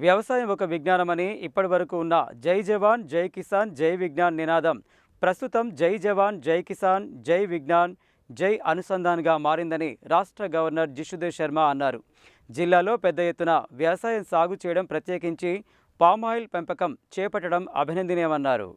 వ్యవసాయం ఒక విజ్ఞానమని ఇప్పటివరకు ఉన్న జై జవాన్ జై కిసాన్ జై విజ్ఞాన్ నినాదం ప్రస్తుతం జై జవాన్ జై కిసాన్ జై విజ్ఞాన్ జై అనుసంధాన్గా మారిందని రాష్ట్ర గవర్నర్ జిష్ణుదేవ్ శర్మ అన్నారు. జిల్లాలో పెద్ద ఎత్తున వ్యవసాయం సాగు చేయడం, ప్రత్యేకించి పామాయిల్ పెంపకం చేపట్టడం అభినందనీయమన్నారు.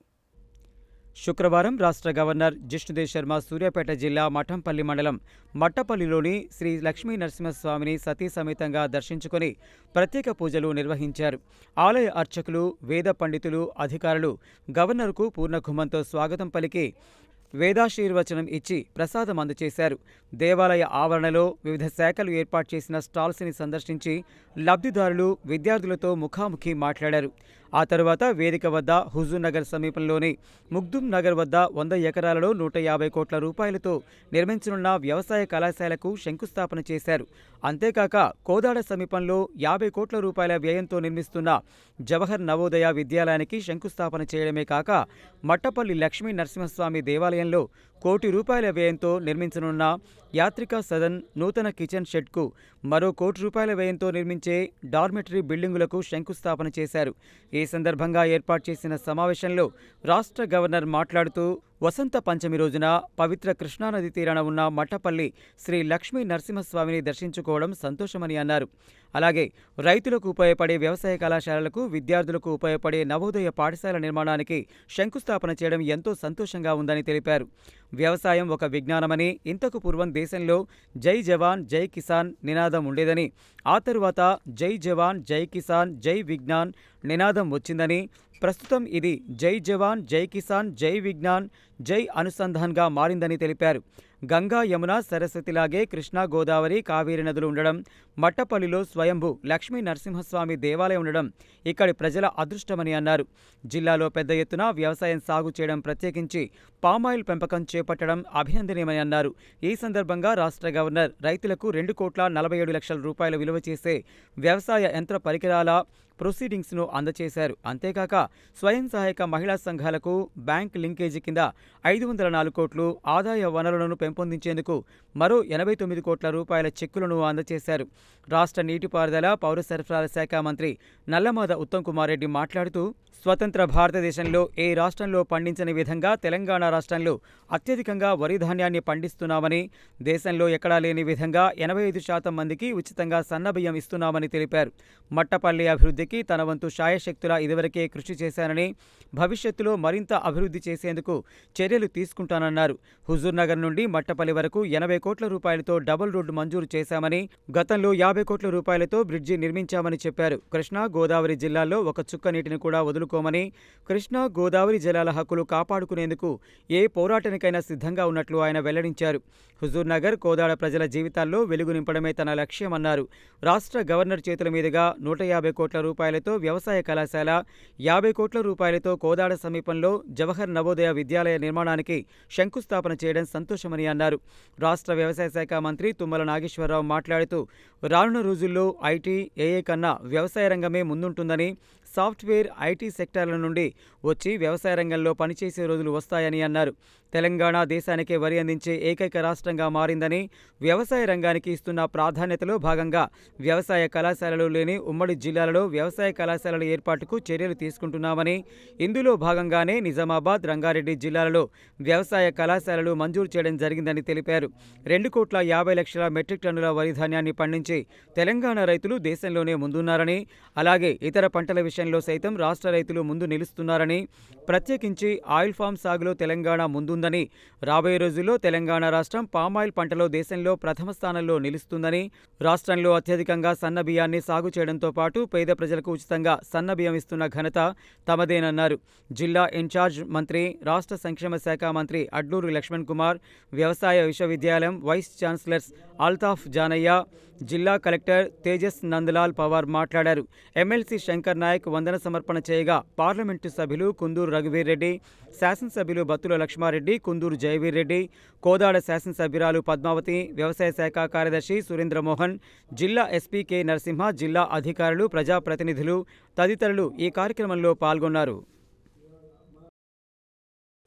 శుక్రవారం రాష్ట్ర గవర్నర్ జిష్ణుదేవ్ శర్మ సూర్యాపేట జిల్లా మఠంపల్లి మండలం మట్టపల్లిలోని శ్రీ లక్ష్మీ నరసింహస్వామిని సతీ సమేతంగా దర్శించుకొని ప్రత్యేక పూజలు నిర్వహించారు. ఆలయ అర్చకులు, వేద పండితులు, అధికారులు గవర్నర్కు పూర్ణకుంభంతో స్వాగతం పలికి వేదాశీర్వచనం ఇచ్చి ప్రసాదం అందజేశారు. దేవాలయ ఆవరణలో వివిధ శాఖలు ఏర్పాటు చేసిన స్టాల్స్ని సందర్శించి లబ్ధిదారులు, విద్యార్థులతో ముఖాముఖి మాట్లాడారు. ఆ తరువాత వేదిక వద్ద హుజూర్ నగర్ సమీపంలోని ముగ్దుమ్ నగర్ వద్ద 100 ఎకరాలలో 150 కోట్ల రూపాయలతో నిర్మించనున్న వ్యవసాయ కళాశాలకు శంకుస్థాపన చేశారు. అంతేకాక కోదాడ సమీపంలో 50 కోట్ల రూపాయల వ్యయంతో నిర్మిస్తున్న జవహర్ నవోదయ విద్యాలయానికి శంకుస్థాపన చేయడమే కాక మట్టపల్లి లక్ష్మీ నరసింహస్వామి దేవాలయంలో 1 కోటి రూపాయల వ్యయంతో నిర్మించనున్న యాత్రికా సదన్, నూతన కిచెన్ షెడ్కు మరో 1 కోటి రూపాయల వ్యయంతో నిర్మించే డార్మెటరీ బిల్డింగులకు శంకుస్థాపన చేశారు. ఈ సందర్భంగా ఏర్పాటు చేసిన సమావేశంలో రాష్ట్ర గవర్నర్ మాట్లాడుతూ వసంత పంచమి రోజున పవిత్ర కృష్ణానది తీరాన ఉన్న మట్టపల్లి శ్రీ లక్ష్మీ నరసింహస్వామిని దర్శించుకోవడం సంతోషమని అన్నారు. అలాగే రైతులకు ఉపయోగపడే వ్యవసాయ కళాశాలలకు, విద్యార్థులకు ఉపయోగపడే నవోదయ పాఠశాల నిర్మాణానికి శంకుస్థాపన చేయడం ఎంతో సంతోషంగా ఉందని తెలిపారు. వ్యవసాయం ఒక విజ్ఞానమని, ఇంతకు పూర్వం దేశంలో జై జవాన్ జై కిసాన్ నినాదం ఉండేదని, ఆ తరువాత జై జవాన్ జై కిసాన్ జై విజ్ఞాన్ నినాదం వచ్చిందని, ప్రస్తుతం ఇది జై జవాన్ జై కిసాన్ జై విజ్ఞాన్ జై అనుసంధాన్గా మారిందని తెలిపారు. గంగా, యమున, సరస్వతిలాగే కృష్ణా, గోదావరి, కావేరి నదులు ఉండడం, మట్టపల్లిలో స్వయంభూ లక్ష్మీ నరసింహస్వామి దేవాలయం ఉండడం ఇక్కడి ప్రజల అదృష్టమని అన్నారు. జిల్లాలో పెద్ద ఎత్తున వ్యవసాయం సాగు చేయడం, ప్రత్యేకించి పామాయిల్ పెంపకం చేపట్టడం అభినందనీయమని అన్నారు. ఈ సందర్భంగా రాష్ట్ర గవర్నర్ రైతులకు 2,47,00,000 రూపాయల విలువ చేసే వ్యవసాయ యంత్ర పరికరాల ప్రొసీడింగ్స్ను అందజేశారు. అంతేకాక స్వయం సహాయక మహిళా సంఘాలకు బ్యాంక్ లింకేజీ కింద 504 కోట్లు, ఆదాయ వనరులను పెంపొందించేందుకు మరో 89 కోట్ల రూపాయల చెక్కులను అందజేశారు. రాష్ట్ర నీటిపారుదల, పౌర సరఫరాల శాఖ మంత్రి నల్లమాద ఉత్తమ్ కుమార్ రెడ్డి మాట్లాడుతూ స్వతంత్ర భారతదేశంలో ఏ రాష్ట్రంలో పండించని విధంగా తెలంగాణ రాష్ట్రంలో అత్యధికంగా వరి ధాన్యాన్ని పండిస్తున్నామని, దేశంలో ఎక్కడా లేని విధంగా 85% మందికి ఉచితంగా సన్నబియ్యం ఇస్తున్నామని తెలిపారు. మట్టపల్లి అభివృద్ధికి తన వంతు శాయశక్తులా ఇదివరకే కృషి చేశానని, భవిష్యత్తులో మరింత అభివృద్ధి చేసేందుకు చర్యలు తీసుకుంటానన్నారు. హుజూర్ నగర్ నుండి మట్టపల్లి వరకు 80 కోట్ల రూపాయలతో డబుల్ రోడ్డు మంజూరు చేశామని, గతంలో 50 కోట్ల రూపాయలతో బ్రిడ్జి నిర్మించామని చెప్పారు. కృష్ణా, గోదావరి జిల్లాల్లో ఒక చుక్క నీటిని కూడా వదులుకోమని, కృష్ణా, గోదావరి జలాల హక్కులు కాపాడుకునేందుకు ఏ పోరాటానికైనా సిద్ధంగా ఉన్నట్లు ఆయన వెల్లడించారు. హుజూర్ నగర్, కోదాడ ప్రజల జీవితాల్లో వెలుగు నింపడమే తన లక్ష్యమన్నారు. రాష్ట్ర గవర్నర్ చేతుల మీదుగా 150 కోట్ల రూపాయలతో వ్యవసాయ కళాశాల, 50 కోట్ల రూపాయలతో కోదాడ సమీపంలో జవహర్ నవోదయ విద్యాలయ నిర్మాణానికి శంకుస్థాపన చేయడం సంతోషమని అన్నారు. రాష్ట్ర వ్యవసాయ శాఖ మంత్రి తుమ్మల నాగేశ్వరరావు మాట్లాడుతూ రానున్న రోజుల్లో ఐటీ, ఏఏ కన్నా వ్యవసాయ రంగమే ముందుంటుందని, సాఫ్ట్వేర్, ఐటీ సెక్టార్ల నుండి వచ్చి వ్యవసాయ రంగంలో పనిచేసే రోజులు వస్తాయని అన్నారు. తెలంగాణ దేశానికే వరి అందించే ఏకైక రాష్ట్రంగా మారిందని, వ్యవసాయ రంగానికి ఇస్తున్న ప్రాధాన్యతలో భాగంగా వ్యవసాయ కళాశాలలు లేని ఉమ్మడి జిల్లాలలో వ్యవసాయ కళాశాలల ఏర్పాటుకు చర్యలు తీసుకుంటున్నామని, ఇందులో భాగంగానే నిజామాబాద్, రంగారెడ్డి జిల్లాలలో వ్యవసాయ కళాశాలలు మంజూరు చేయడం జరిగిందని తెలిపారు. 2,50,00,000 మెట్రిక్ టన్నుల వరి ధాన్యాన్ని పండించి తెలంగాణ రైతులు దేశంలోనే ముందున్నారని, అలాగే ఇతర పంటల విషయంలో సైతం రాష్ట్ర రైతులు ముందు నిలుస్తున్నారని, ప్రత్యేకించి ఆయిల్ ఫామ్ సాగులో తెలంగాణ ముందుందని, రాబోయే రోజుల్లో తెలంగాణ రాష్ట్రం పామాయిల్ పంటలో దేశంలో ప్రథమ స్థానంలో నిలుస్తుందని, రాష్ట్రంలో అత్యధికంగా సన్న బియ్యాన్ని సాగు చేయడంతో పాటు పేద ప్రజలకు ఉచితంగా సన్న బియ్యం ఇస్తున్న ఘనత తమదేనన్నారు. జిల్లా ఇన్ఛార్జ్ మంత్రి, రాష్ట్ర సంక్షేమ శాఖ మంత్రి అడ్లూరి లక్ష్మణ్ కుమార్, వ్యవసాయ విశ్వవిద్యాలయం వైస్ ఛాన్సలర్ అల్తాఫ్ జానయ్య, జిల్లా కలెక్టర్ తేజస్ నందలాల్ పవార్ మాట్లాడారు. ఎమ్మెల్సీ శంకర్ నాయక్ వందన సమర్పణ చేయగా పార్లమెంటు సభ్యులు కుందూరు రఘువీర్ రెడ్డి, శాసనసభ్యులు బత్తుల లక్ష్మారెడ్డి, కుందూరు జయవీర్ రెడ్డి, కోదాడ శాసనసభ్యురాలు పద్మావతి, వ్యవసాయ శాఖ కార్యదర్శి సురేంద్రమోహన్, జిల్లా ఎస్పీ కె నరసింహ, జిల్లా అధికారులు, ప్రజాప్రతినిధులు తదితరులు ఈ కార్యక్రమంలో పాల్గొన్నారు.